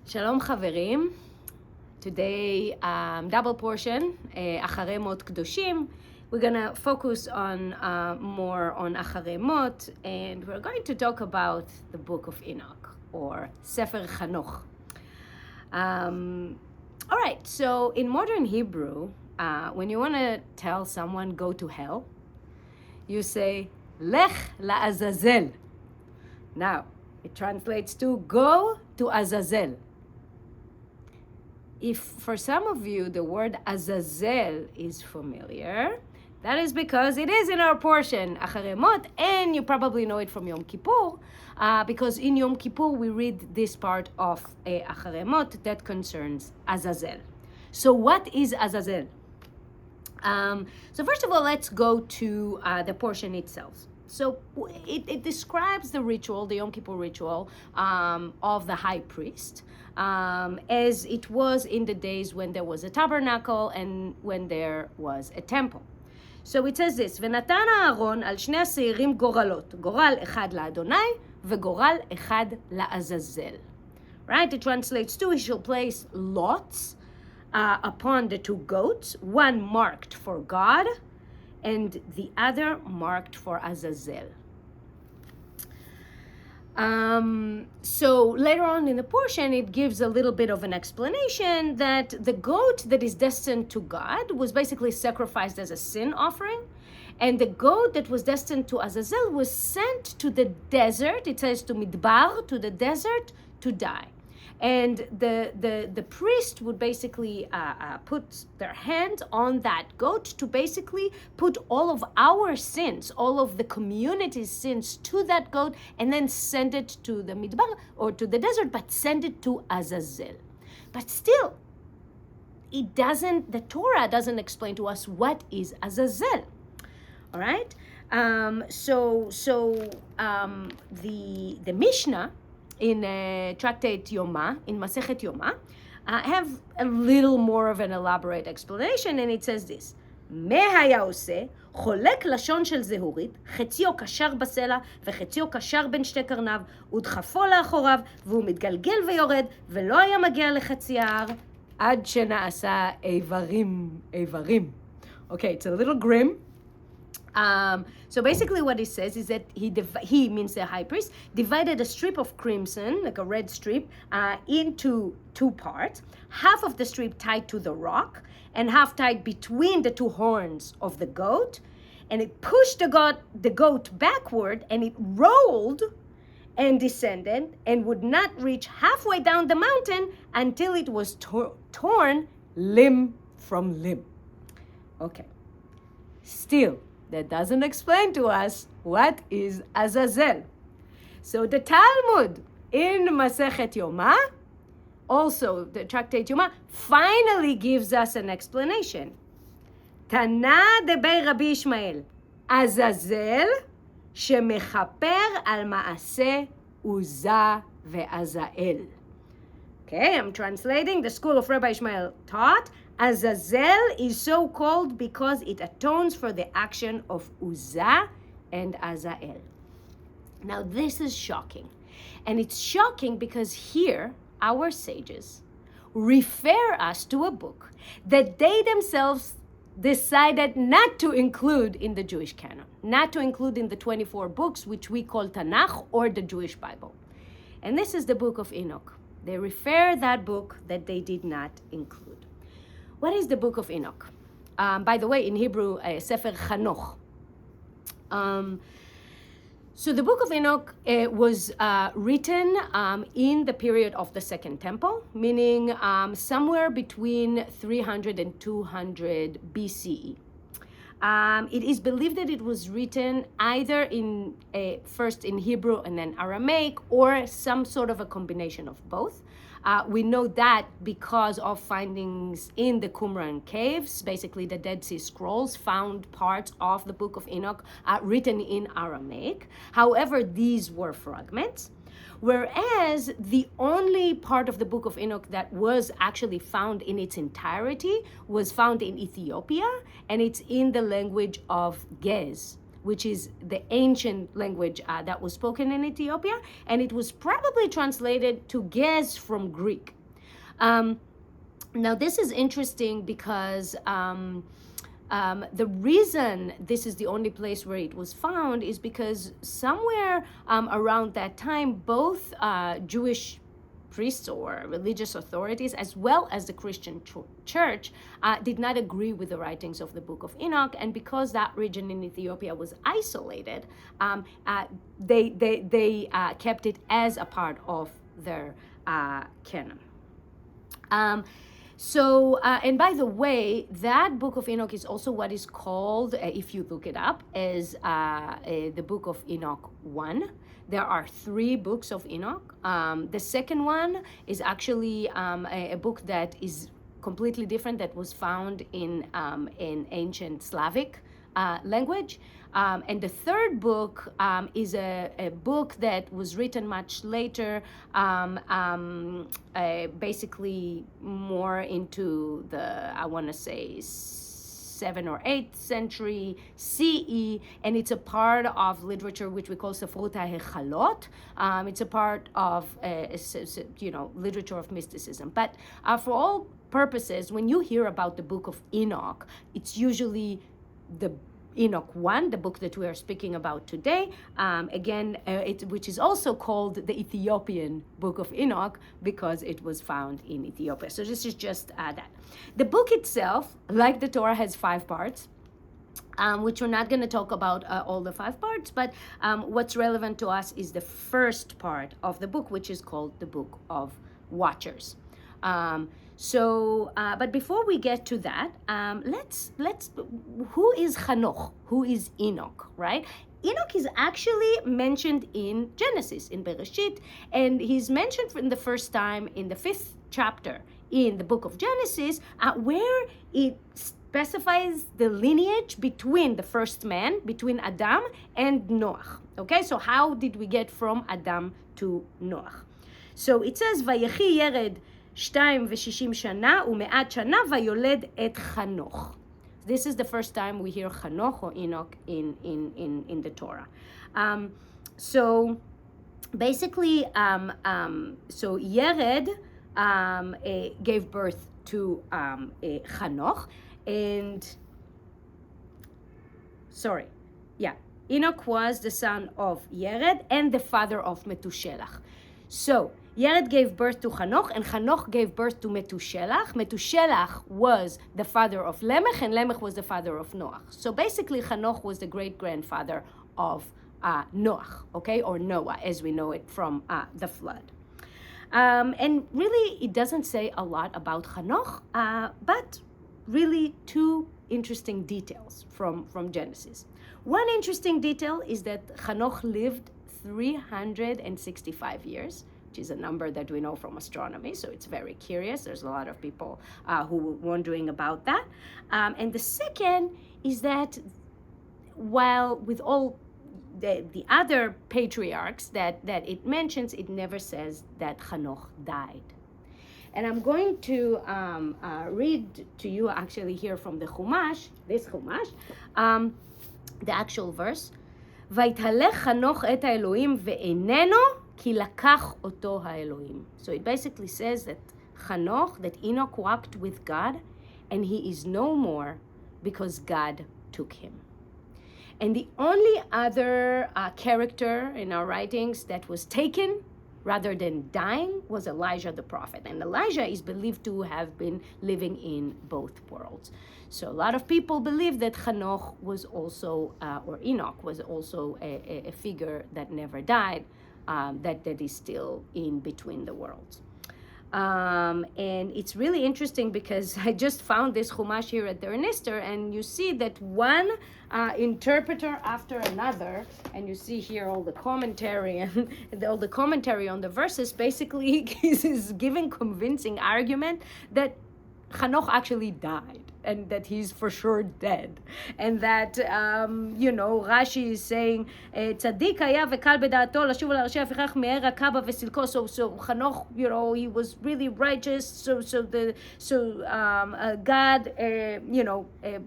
Shalom חברים. Today, double portion, Achrei Mot Kedoshim. We're going to focus on more on Achrei Mot, and we're going to talk about the Book of Enoch, or Sefer Chanoch. All right, so in modern Hebrew, when you want to tell someone go to hell, you say, Lech la'Azazel. Now, it translates to go to Azazel. If for some of you the word Azazel is familiar, that is because it is in our portion, Achrei Mot, and you probably know it from Yom Kippur, because in Yom Kippur we read this part of Achrei Mot that concerns Azazel. So what is Azazel? So first of all, let's go to the portion itself. So it describes the ritual, the Yom Kippur ritual of the high priest, as it was in the days when there was a tabernacle and when there was a temple. So it says this, ונתן אהרון על שני השעירים גורלות, גורל אחד לאדוני וגורל אחד לעזאזל. Right? It translates to, he shall place lots upon the two goats, one marked for God and the other marked for Azazel. So later on in the portion, it gives a little bit of an explanation that the goat that is destined to God was basically sacrificed as a sin offering, and the goat that was destined to Azazel was sent to the desert, it says to Midbar, to the desert, to die. And the priest would basically put their hand on that goat to basically put all of our sins, all of the community's sins to that goat, and then send it to the Midbar or to the desert, but send it to Azazel. But still, the Torah doesn't explain to us what is Azazel. All right? The Mishnah in Tractate Yoma, in Masechet Yoma, have a little more of an elaborate explanation, and it says this, מה היה עושה? חולק לשון של זהורית, חציו קשר בסלע וחציו קשר בין שתי קרניו, ודחפו לאחוריו, והוא מתגלגל ויורד, ולא היה מגיע לחצי ההר, עד שנעשה איברים. Okay, it's a little grim. So basically what he says is that he means the high priest, divided a strip of crimson, like a red strip, into two parts. Half of the strip tied to the rock and half tied between the two horns of the goat. And it pushed the goat backward, and it rolled and descended and would not reach halfway down the mountain until it was torn limb from limb. Okay. Still, that doesn't explain to us what is Azazel. So the Talmud in Masechet Yoma, also the Tractate Yoma, finally gives us an explanation. Tana deber Rabbi Ishmael, Azazel shemechaper al maaseh Uzzah ve'Azael. Okay, I'm translating. The school of Rabbi Ishmael taught, Azazel is so called because it atones for the action of Uzzah and Azael. Now this is shocking. And it's shocking because here, our sages refer us to a book that they themselves decided not to include in the Jewish canon, not to include in the 24 books which we call Tanakh or the Jewish Bible. And this is the Book of Enoch. They refer that book that they did not include. What is the Book of Enoch? By the way, in Hebrew, Sefer Chanoch. So the Book of Enoch was written in the period of the Second Temple, meaning somewhere between 300 and 200 BCE. It is believed that it was written either first in Hebrew and then Aramaic, or some sort of a combination of both. We know that because of findings in the Qumran caves, basically the Dead Sea Scrolls found parts of the Book of Enoch written in Aramaic. However, these were fragments. Whereas the only part of the Book of Enoch that was actually found in its entirety was found in Ethiopia, and it's in the language of Ge'ez, which is the ancient language that was spoken in Ethiopia, and it was probably translated to Gez from Greek. Now, this is interesting because the reason this is the only place where it was found is because somewhere around that time, both Jewish priests or religious authorities, as well as the Christian church, did not agree with the writings of the Book of Enoch, and because that region in Ethiopia was isolated, they kept it as a part of their canon. And by the way, that Book of Enoch is also what is called, if you look it up, as the Book of Enoch 1. There are 3 books of Enoch. The second one is actually a book that is completely different, that was found in ancient Slavic language. And the third book is a book that was written much later, basically more into the, I want to say, 7th or 8th century CE, and it's a part of literature which we call Sefrut HaHechalot. It's a part of, literature of mysticism. But for all purposes, when you hear about the Book of Enoch, it's usually the Enoch 1, the book that we are speaking about today, which is also called the Ethiopian Book of Enoch because it was found in Ethiopia. So this is just that. The book itself, like the Torah, has 5 parts, which we're not going to talk about all the 5 parts, but what's relevant to us is the first part of the book, which is called the Book of Watchers. But before we get to that, who is Chanoch? Who is Enoch, right? Enoch is actually mentioned in Genesis, in Bereshit, and he's mentioned for the first time in the 5th chapter in the book of Genesis, where it specifies the lineage between the first man, between Adam and Noach. Okay, so how did we get from Adam to Noach? So it says, Vayechi Yered 62 שנה ומעט שנה ויולד את חנוך. This is the first time we hear Chanoch or Enoch in the Torah. So basically, so Yered gave birth to Chanoch, and Enoch was the son of Yered and the father of Metushelach. So Yered gave birth to Chanoch, and Chanoch gave birth to Metushelach. Metushelach was the father of Lemech, and Lemech was the father of Noach. So basically, Chanoch was the great-grandfather of Noach, okay, or Noah, as we know it from the flood. And really, it doesn't say a lot about Chanoch, but really 2 interesting details from Genesis. One interesting detail is that Chanoch lived 365 years, which is a number that we know from astronomy, so it's very curious. There's a lot of people who were wondering about that. And the second is that while with all the other patriarchs that it mentions, it never says that Chanoch died. And I'm going to read to you actually here from the Chumash, this Chumash, the actual verse. ויתהלך חנוך את האלוהים ואיננו כי לקח אותו האלוהים. So it basically says that Chanoch, that Enoch walked with God, and he is no more because God took him. And the only other character in our writings that was taken rather than dying was Elijah the prophet. And Elijah is believed to have been living in both worlds. So a lot of people believe that Chanoch was also, or Enoch was also a figure that never died, that is still in between the worlds. And it's really interesting because I just found this Chumash here at the Renister, and you see that one interpreter after another, and you see here all the commentary and all the commentary on the verses, basically is giving convincing argument that Chanoch actually died. and that he's for sure dead. And that, Rashi is saying, Tzadik haya vekal b'da'ato לשוב על הראשי הפיכך מאר הקבא וסילקו. So Hanoch, he was really righteous. So God,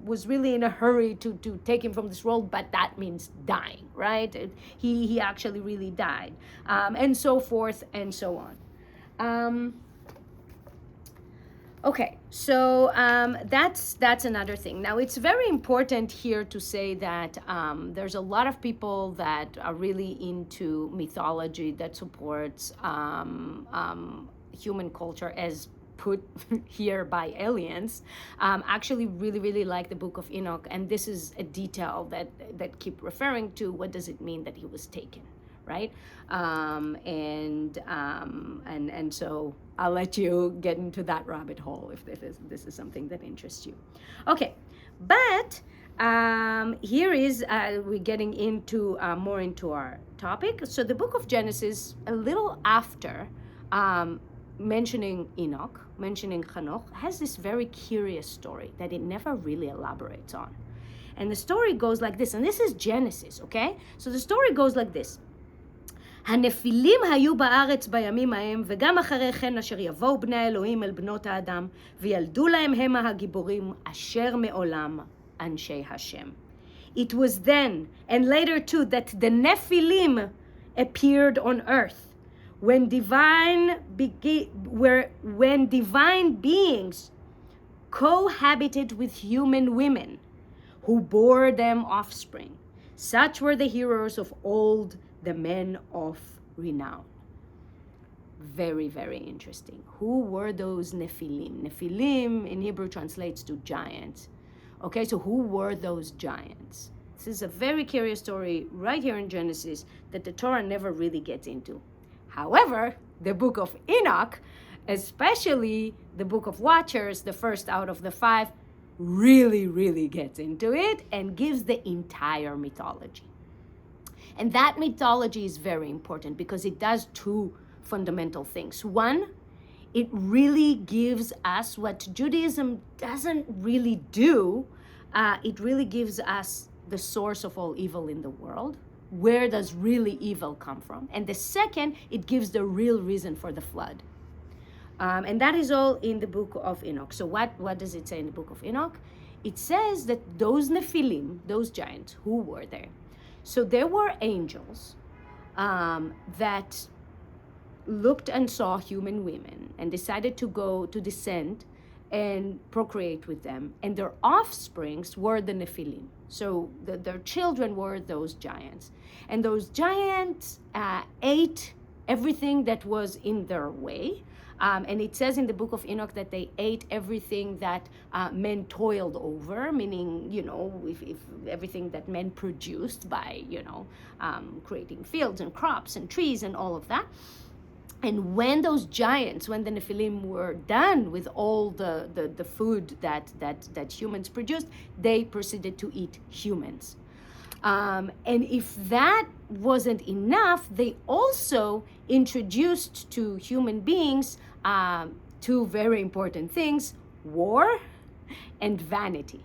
was really in a hurry to take him from this world, but that means dying, right? He actually really died, and so forth and so on. Okay, so that's another thing. Now, it's very important here to say that there's a lot of people that are really into mythology that supports human culture as put here by aliens, actually really, really like the Book of Enoch. And this is a detail that keep referring to what does it mean that he was taken, right? And so I'll let you get into that rabbit hole if this is something that interests you. Okay, but here is we're getting into more into our topic. So the Book of Genesis, a little after mentioning Enoch, mentioning Hanoch, has this very curious story that it never really elaborates on. And the story goes like this, and this is Genesis, okay? So the story goes like this. הנפילים היו בארץ בימים ההם, וגם אחרי כן אשר יבואו בני האלוהים אל בנות האדם, וילדו להם המה הגיבורים אשר מעולם אנשי השם. It was then, and later too, that the Nephilim appeared on earth, when divine beings cohabited with human women, who bore them offspring. Such were the heroes of old, the men of renown. Very, very interesting. Who were those Nephilim? Nephilim in Hebrew translates to giants. Okay, so who were those giants? This is a very curious story right here in Genesis that the Torah never really gets into. However, the Book of Enoch, especially the Book of Watchers, the first out of the 5, really, really gets into it and gives the entire mythology. And that mythology is very important because it does 2 fundamental things. One, it really gives us what Judaism doesn't really do. It really gives us the source of all evil in the world. Where does really evil come from? And the second, it gives the real reason for the flood. And that is all in the Book of Enoch. So what does it say in the Book of Enoch? It says that those Nephilim, those giants, who were there? So there were angels that looked and saw human women and decided to descend and procreate with them. And their offsprings were the Nephilim. So their children were those giants. And those giants ate everything that was in their way. And it says in the Book of Enoch that they ate everything that men toiled over, meaning, if everything that men produced by, creating fields and crops and trees and all of that. And when those giants, when the Nephilim were done with all the food that humans produced, they proceeded to eat humans. And if that wasn't enough, they also introduced to human beings 2 very important things: war and vanity.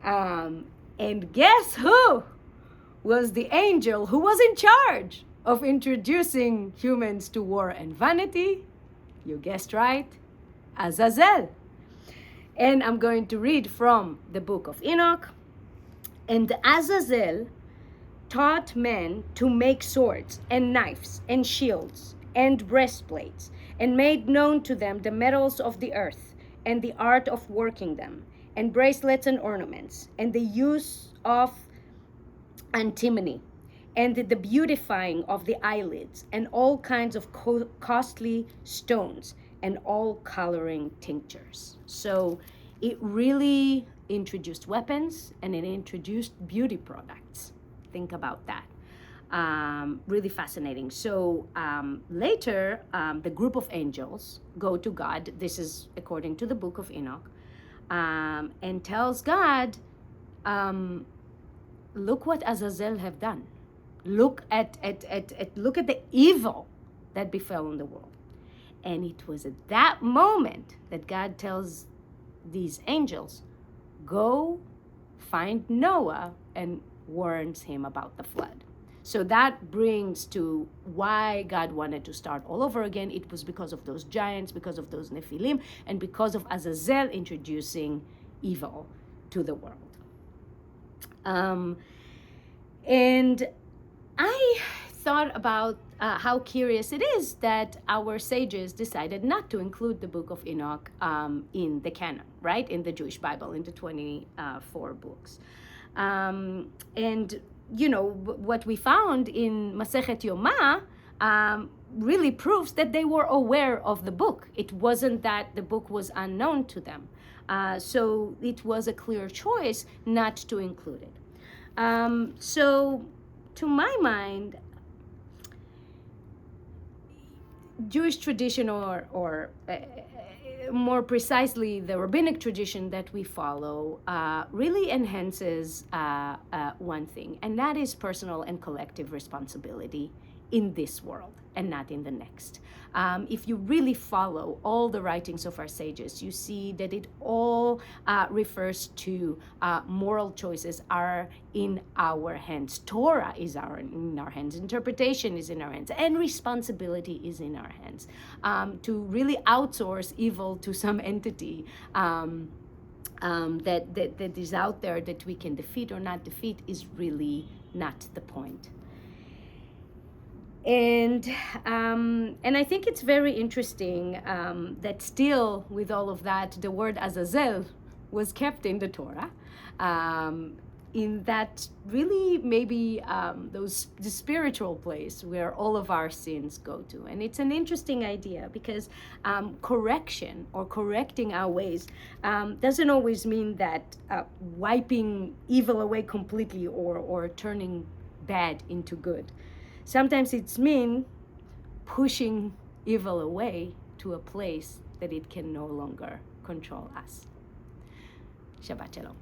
And guess who was the angel who was in charge of introducing humans to war and vanity? You guessed right, Azazel. And I'm going to read from the Book of Enoch. And Azazel taught men to make swords and knives and shields and breastplates, and made known to them the metals of the earth and the art of working them, and bracelets and ornaments, and the use of antimony, and the beautifying of the eyelids, and all kinds of costly stones, and all coloring tinctures. So it really introduced weapons, and it introduced beauty products. Think about that. Really fascinating. So later, the group of angels go to God. This is according to the Book of Enoch, and tells God, look what Azazel have done. Look at the evil that befell in the world. And it was at that moment that God tells these angels, go find Noah and warns him about the flood. So that brings to why God wanted to start all over again. It was because of those giants, because of those Nephilim, and because of Azazel introducing evil to the world. And I thought about how curious it is that our sages decided not to include the Book of Enoch in the canon, right? In the Jewish Bible, in the 24 books. And, you know, what we found in Masechet Yoma really proves that they were aware of the book. It wasn't that the book was unknown to them. So it was a clear choice not to include it. So, to my mind, Jewish tradition, or more precisely, the rabbinic tradition that we follow, really enhances one thing, and that is personal and collective responsibility in this world and not in the next. If you really follow all the writings of our sages, you see that it all refers to moral choices are in our hands. Torah is in our hands. Interpretation is in our hands. And responsibility is in our hands. To really outsource evil to some entity that is out there that we can defeat or not defeat is really not the point. And I think it's very interesting that still, with all of that, the word Azazel was kept in the Torah, in that really maybe the spiritual place where all of our sins go to. And it's an interesting idea because correction or correcting our ways doesn't always mean that wiping evil away completely or turning bad into good. Sometimes it's mean pushing evil away to a place that it can no longer control us. Shabbat Shalom.